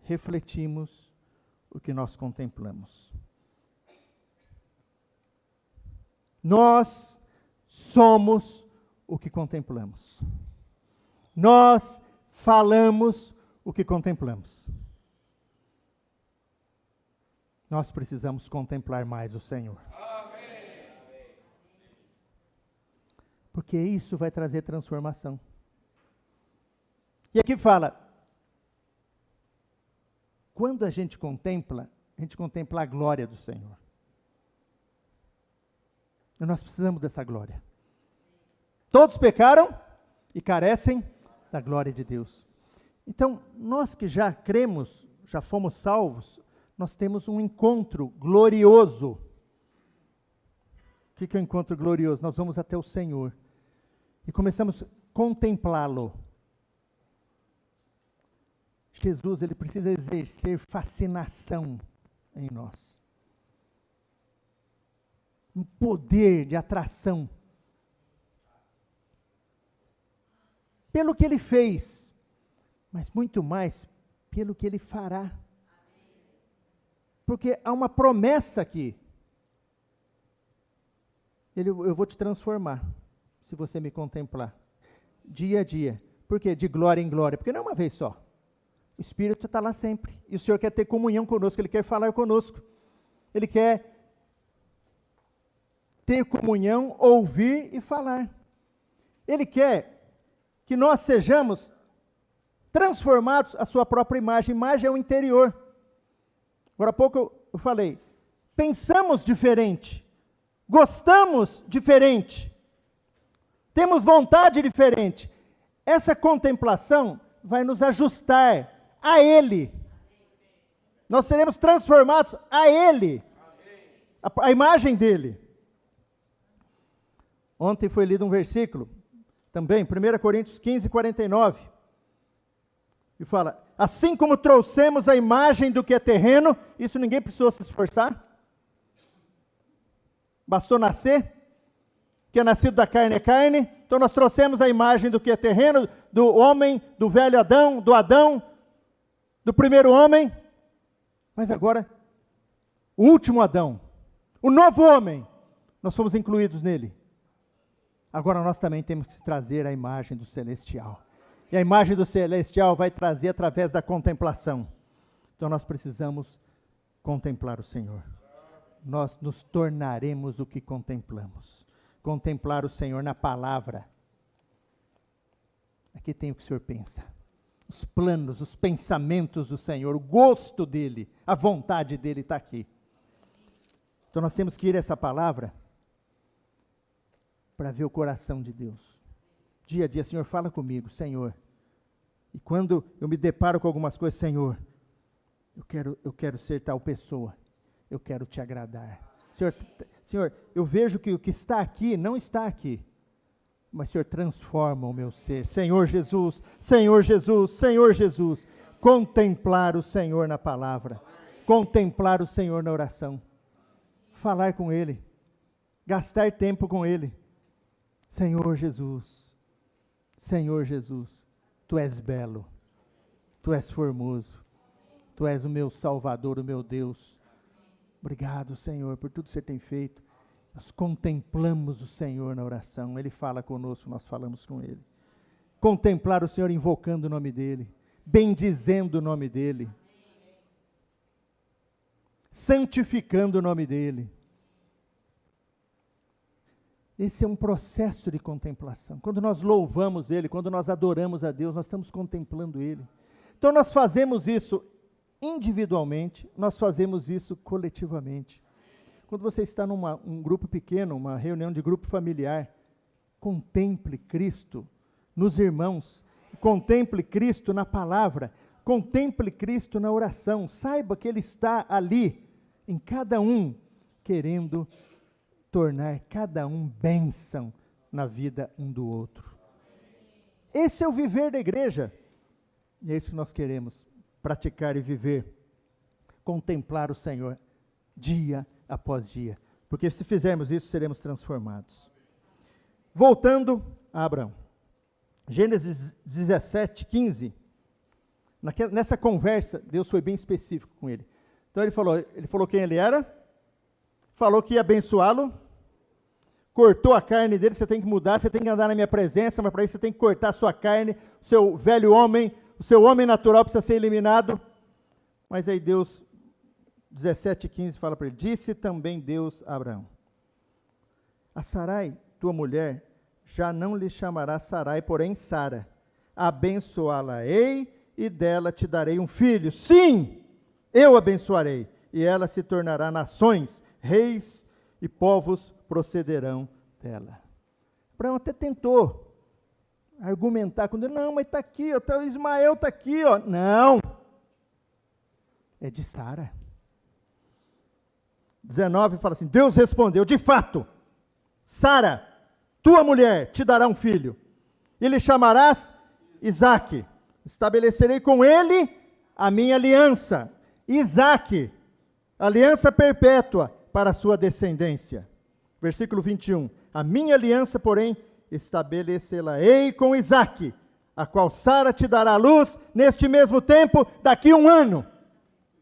refletimos o que nós contemplamos. Nós somos o que contemplamos. Nós falamos o que contemplamos. Nós precisamos contemplar mais o Senhor. Amém. Porque isso vai trazer transformação. E aqui fala, quando a gente contempla a glória do Senhor. E nós precisamos dessa glória. Todos pecaram e carecem da glória de Deus. Então, nós que já cremos, já fomos salvos, nós temos um encontro glorioso. O que é um encontro glorioso? Nós vamos até o Senhor e começamos contemplá-lo. Jesus, ele precisa exercer fascinação em nós. Um poder de atração. Pelo que ele fez, mas muito mais pelo que ele fará. Porque há uma promessa aqui. Eu vou te transformar, se você me contemplar, dia a dia. Por quê? De glória em glória, porque não é uma vez só. O Espírito está lá sempre, e o Senhor quer ter comunhão conosco, Ele quer falar conosco, Ele quer ter comunhão, ouvir e falar. Ele quer que nós sejamos transformados à sua própria imagem. Imagem é o interior. Agora há pouco eu falei, pensamos diferente, gostamos diferente, temos vontade diferente. Essa contemplação vai nos ajustar a Ele. Nós seremos transformados a Ele, a imagem dEle. Ontem foi lido um versículo, também, 1 Coríntios 15, 49, e fala, assim como trouxemos a imagem do que é terreno, isso ninguém precisou se esforçar, bastou nascer, que é nascido da carne é carne, então nós trouxemos a imagem do que é terreno, do homem, do velho Adão, do primeiro homem, mas agora, o último Adão, o novo homem, nós fomos incluídos nele. Agora nós também temos que trazer a imagem do celestial. E a imagem do celestial vai trazer através da contemplação. Então nós precisamos contemplar o Senhor. Nós nos tornaremos o que contemplamos. Contemplar o Senhor na palavra. Aqui tem o que o Senhor pensa. Os planos, os pensamentos do Senhor, o gosto dEle, a vontade dEle está aqui. Então nós temos que ir a essa palavra para ver o coração de Deus. Dia a dia, Senhor, fala comigo, Senhor. E quando eu me deparo com algumas coisas, Senhor, eu quero ser tal pessoa. Eu quero te agradar. Senhor, eu vejo que o que está aqui não está aqui. Mas, Senhor, transforma o meu ser. Senhor Jesus, Senhor Jesus, Senhor Jesus. Contemplar o Senhor na palavra. Contemplar o Senhor na oração. Falar com Ele. Gastar tempo com Ele. Senhor Jesus, Senhor Jesus, Tu és belo, Tu és formoso, Tu és o meu Salvador, o meu Deus. Obrigado, Senhor, por tudo que Você tem feito. Nós contemplamos o Senhor na oração, Ele fala conosco, nós falamos com Ele. Contemplar o Senhor invocando o nome dEle, bendizendo o nome dEle, santificando o nome dEle. Esse é um processo de contemplação. Quando nós louvamos Ele, quando nós adoramos a Deus, nós estamos contemplando Ele. Então nós fazemos isso individualmente, nós fazemos isso coletivamente. Quando você está num grupo pequeno, uma reunião de grupo familiar, contemple Cristo nos irmãos, contemple Cristo na palavra, contemple Cristo na oração. Saiba que Ele está ali, em cada um, querendo tornar cada um bênção na vida um do outro. Esse é o viver da igreja. E é isso que nós queremos, praticar e viver. Contemplar o Senhor, dia após dia. Porque se fizermos isso, seremos transformados. Voltando a Abraão. Gênesis 17, 15. Nessa conversa, Deus foi bem específico com ele. Então ele falou quem ele era, falou que ia abençoá-lo, cortou a carne dele, você tem que mudar, você tem que andar na minha presença, mas para isso você tem que cortar a sua carne, o seu velho homem, o seu homem natural precisa ser eliminado. Mas aí Deus, 17:15, fala para ele, disse também Deus a Abraão, a Sarai, tua mulher, já não lhe chamará Sarai, porém Sara, abençoá-la-ei e dela te darei um filho. Sim, eu abençoarei, e ela se tornará nações, reis e povos procederão dela. Abraão até tentou argumentar com Deus, não, mas está aqui, ó, o Ismael está aqui, ó. Não, é de Sara. 19 fala assim, Deus respondeu, de fato, Sara, tua mulher, te dará um filho, e lhe chamarás Isaque. Estabelecerei com ele a minha aliança. Isaque, aliança perpétua para a sua descendência. Versículo 21. A minha aliança, porém, estabelecê-la-ei com Isaque, a qual Sara te dará à luz neste mesmo tempo, daqui a 1 ano.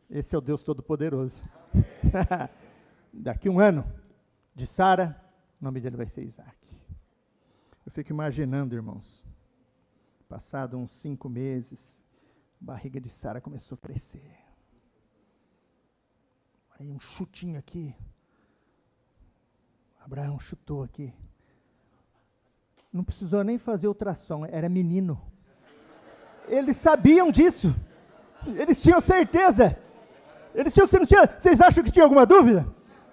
Esse é o Deus Todo-Poderoso. Daqui a 1 ano, de Sara, o nome dele vai ser Isaque. Eu fico imaginando, irmãos, passado uns 5 meses, a barriga de Sara começou a crescer. Aí um chutinho aqui. Abraão chutou aqui. Não precisou nem fazer ultrassom, era menino. Eles sabiam disso. Eles tinham certeza. Vocês acham que tinha alguma dúvida?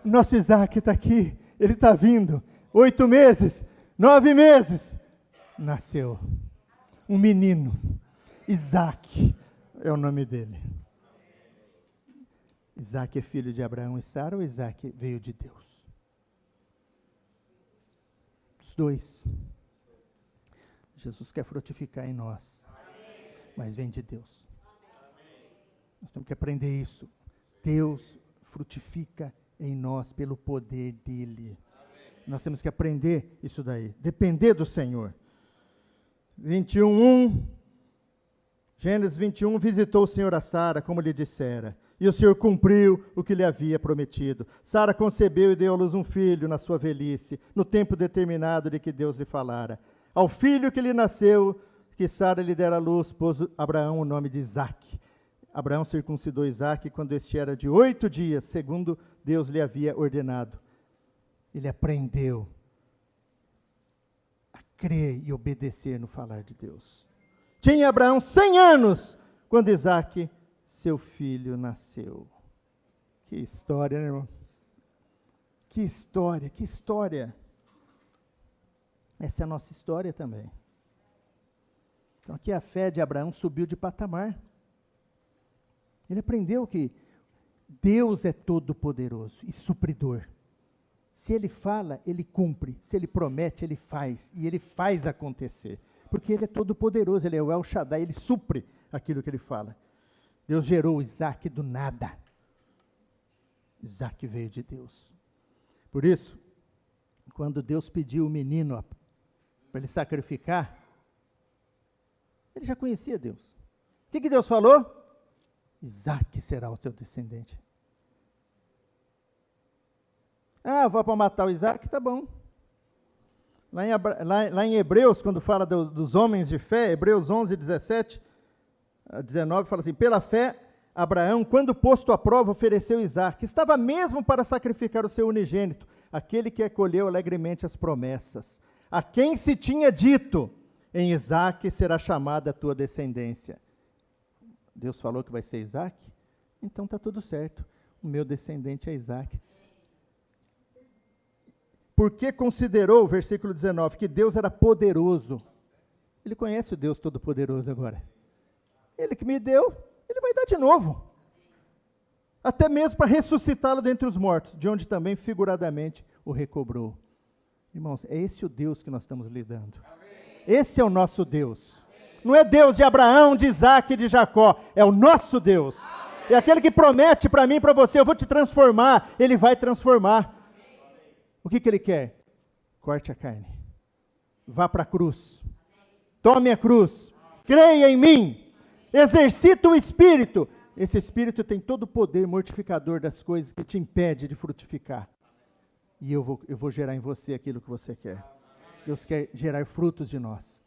Nosso Isaque está aqui, ele está vindo. 8 meses, 9 meses. Nasceu um menino. Isaque é o nome dele. Isaque é filho de Abraão e Sara, ou Isaque veio de Deus? Os dois. Jesus quer frutificar em nós, mas vem de Deus. Nós temos que aprender isso. Deus frutifica em nós pelo poder dele. Nós temos que aprender isso daí, depender do Senhor. 21:1, Gênesis 21, visitou o Senhor a Sara, como lhe dissera, e o Senhor cumpriu o que lhe havia prometido. Sara concebeu e deu à luz um filho na sua velhice, no tempo determinado de que Deus lhe falara. Ao filho que lhe nasceu, que Sara lhe dera à luz, pôs Abraão o nome de Isaque. Abraão circuncidou Isaque quando este era de 8 dias, segundo Deus lhe havia ordenado. Ele aprendeu a crer e obedecer no falar de Deus. Tinha Abraão 100 anos, quando Isaque, seu filho, nasceu. Que história, né, irmão? Que história, que história. Essa é a nossa história também. Então aqui a fé de Abraão subiu de patamar. Ele aprendeu que Deus é todo-poderoso e supridor. Se Ele fala, Ele cumpre. Se Ele promete, Ele faz. E Ele faz acontecer. Porque Ele é todo-poderoso, Ele é o El Shaddai, Ele supre aquilo que Ele fala. Deus gerou Isaque do nada. Isaque veio de Deus. Por isso, quando Deus pediu o menino para ele sacrificar, ele já conhecia Deus. O que Deus falou? Isaque será o seu descendente. Ah, vou para matar o Isaque, tá bom. Lá em Hebreus, quando fala dos homens de fé, Hebreus 11, 17 a 19, fala assim, pela fé, Abraão, quando posto à prova, ofereceu Isaque. Estava mesmo para sacrificar o seu unigênito, aquele que acolheu alegremente as promessas. A quem se tinha dito, em Isaque será chamada a tua descendência. Deus falou que vai ser Isaque? Então está tudo certo. O meu descendente é Isaque. Porque considerou, versículo 19, que Deus era poderoso. Ele conhece o Deus Todo-Poderoso agora. Ele que me deu, Ele vai dar de novo. Até mesmo para ressuscitá-lo dentre os mortos, de onde também figuradamente o recobrou. Irmãos, é esse o Deus que nós estamos lidando. Amém. Esse é o nosso Deus. Amém. Não é Deus de Abraão, de Isaque e de Jacó. É o nosso Deus. Amém. É aquele que promete para mim e para você, eu vou te transformar. Ele vai transformar. O que Ele quer? Corte a carne. Vá para a cruz. Tome a cruz. Creia em mim. Exercita o Espírito. Esse Espírito tem todo o poder mortificador das coisas que te impede de frutificar. E eu vou gerar em você aquilo que você quer. Deus quer gerar frutos de nós.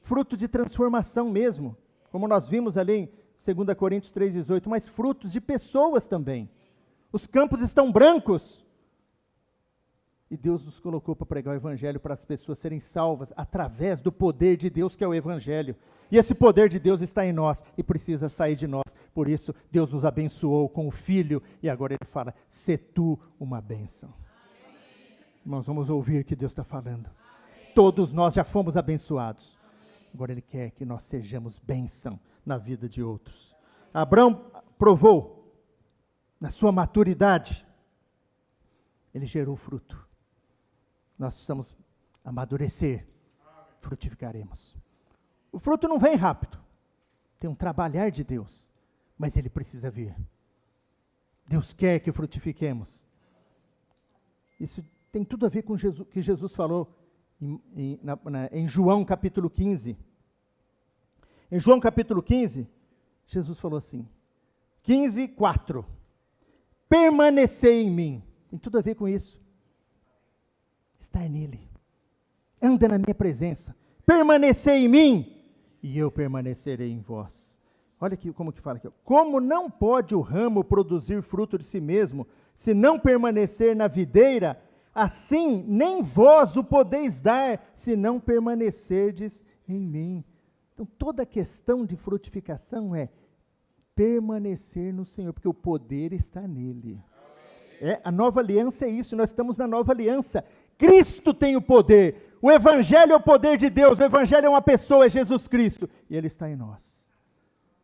Fruto de transformação mesmo. Como nós vimos ali em 2 Coríntios 3,18. Mas frutos de pessoas também. Os campos estão brancos. E Deus nos colocou para pregar o Evangelho para as pessoas serem salvas através do poder de Deus que é o Evangelho. E esse poder de Deus está em nós e precisa sair de nós. Por isso, Deus nos abençoou com o Filho e agora Ele fala, sê tu uma bênção. Amém. Irmãos, vamos ouvir o que Deus está falando. Amém. Todos nós já fomos abençoados. Amém. Agora Ele quer que nós sejamos bênção na vida de outros. Abraão provou, na sua maturidade, ele gerou fruto. Nós precisamos amadurecer, frutificaremos. O fruto não vem rápido. Tem um trabalhar de Deus, mas ele precisa vir. Deus quer que frutifiquemos. Isso tem tudo a ver com o que Jesus falou em João capítulo 15. Em João capítulo 15, Jesus falou assim, 15:4. Permanecei em mim. Tem tudo a ver com isso. Estar nele. Anda na minha presença. Permanecei em mim e eu permanecerei em vós. Olha aqui como que fala aqui. Como não pode o ramo produzir fruto de si mesmo, se não permanecer na videira, assim nem vós o podeis dar, se não permanecerdes em mim. Então toda a questão de frutificação é permanecer no Senhor, porque o poder está nele. A nova aliança é isso, nós estamos na nova aliança. Cristo tem o poder, o Evangelho é o poder de Deus, o Evangelho é uma pessoa, é Jesus Cristo, e Ele está em nós.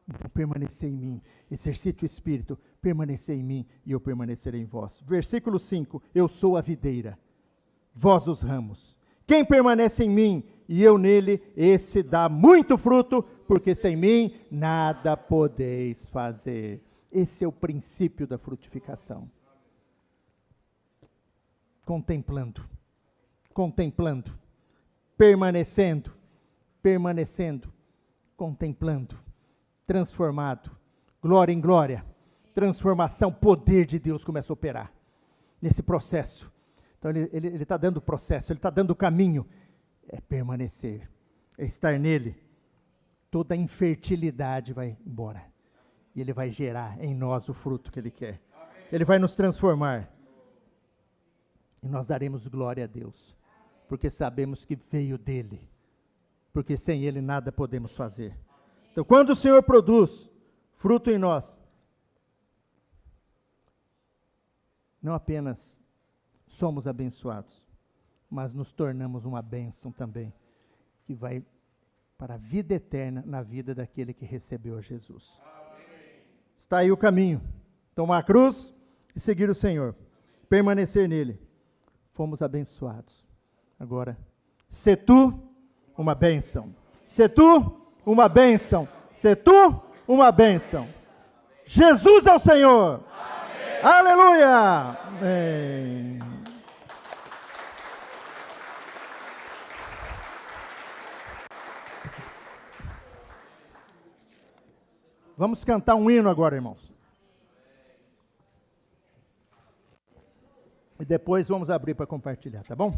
Então permanecer em mim, exercite o Espírito, permanecer em mim e eu permanecerei em vós. Versículo 5, eu sou a videira, vós os ramos. Quem permanece em mim e eu nele, esse dá muito fruto, porque sem mim nada podeis fazer. Esse é o princípio da frutificação. Contemplando, permanecendo, contemplando, transformado, glória em glória, transformação, poder de Deus começa a operar nesse processo. Então ele está dando o processo, ele está dando o caminho, é permanecer, é estar nele. Toda a infertilidade vai embora, e ele vai gerar em nós o fruto que ele quer. Ele vai nos transformar, e nós daremos glória a Deus, porque sabemos que veio dele, porque sem ele nada podemos fazer. Então, quando o Senhor produz fruto em nós, não apenas somos abençoados, mas nos tornamos uma bênção também, que vai para a vida eterna na vida daquele que recebeu a Jesus. Amém. Está aí o caminho, tomar a cruz e seguir o Senhor, permanecer nele. Fomos abençoados. Agora, se tu uma bênção, se tu uma bênção, se tu uma bênção. Jesus é o Senhor. Amém. Aleluia. Amém. Vamos cantar um hino agora, irmãos. E depois vamos abrir para compartilhar, tá bom?